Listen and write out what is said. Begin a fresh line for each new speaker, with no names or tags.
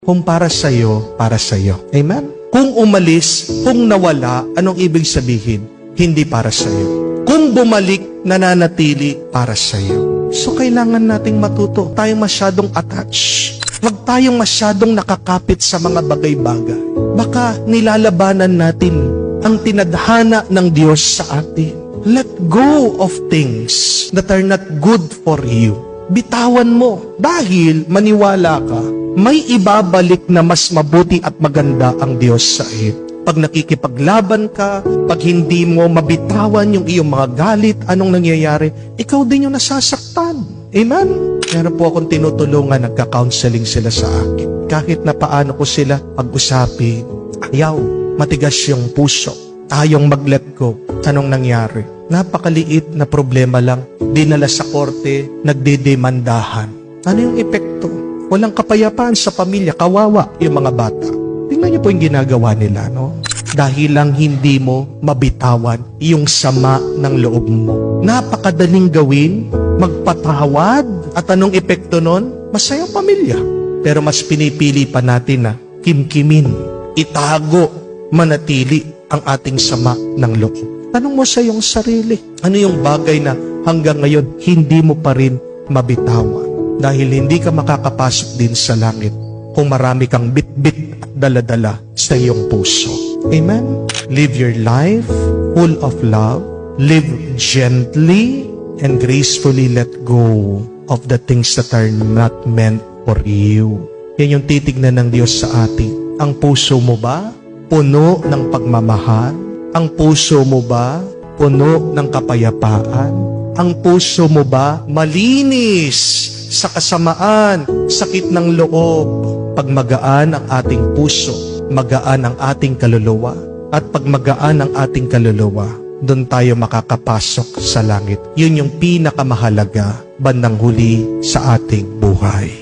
Kung para sa'yo, para sa'yo. Amen? Kung umalis, kung nawala, anong ibig sabihin? Hindi para sa'yo. Kung bumalik, nananatili para sa'yo. So kailangan nating matuto. Tayong masyadong attached. Huwag tayong masyadong nakakapit sa mga bagay-bagay. Baka nilalabanan natin ang tinadhana ng Diyos sa atin. Let go of things that are not good for you. Bitawan mo dahil maniwala ka, may ibabalik na mas mabuti at maganda ang Diyos sa iyo. Pag nakikipaglaban ka, pag hindi mo mabitawan yung iyong mga galit, anong nangyayari? Ikaw din yung nasasaktan. Amen? Meron po akong tinutulungan, nagka-counseling sila sa akin. Kahit na paano ko sila pag-usapin, ayaw, matigas yung puso. Ayong mag-let go. Anong nangyari? Napakaliit na problema lang. Dinala sa korte, nagdedemandahan. Ano yung epekto? Walang kapayapaan sa pamilya, kawawa yung mga bata. Tingnan niyo po yung ginagawa nila, no? Dahil lang hindi mo mabitawan yung sama ng loob mo. Napakadaling gawin, magpatawad. At anong epekto nun? Masayang pamilya. Pero mas pinipili pa natin na kimkimin, itago, manatili ang ating sama ng loob. Tanong mo sa iyong sarili, ano yung bagay na hanggang ngayon hindi mo pa rin mabitawan? Dahil hindi ka makakapasok din sa langit kung marami kang bit-bit at dala-dala sa iyong puso. Amen? Live your life full of love. Live gently and gracefully let go of the things that are not meant for you. Yan yung titignan ng Diyos sa atin. Ang puso mo ba puno ng pagmamahal? Ang puso mo ba puno ng kapayapaan? Ang puso mo ba malinis sa kasamaan, sakit ng loob? Pag magaan ang ating puso, magaan ang ating kaluluwa. At pag magaan ang ating kaluluwa, doon tayo makakapasok sa langit. Yun yung pinakamahalaga bandang huli sa ating buhay.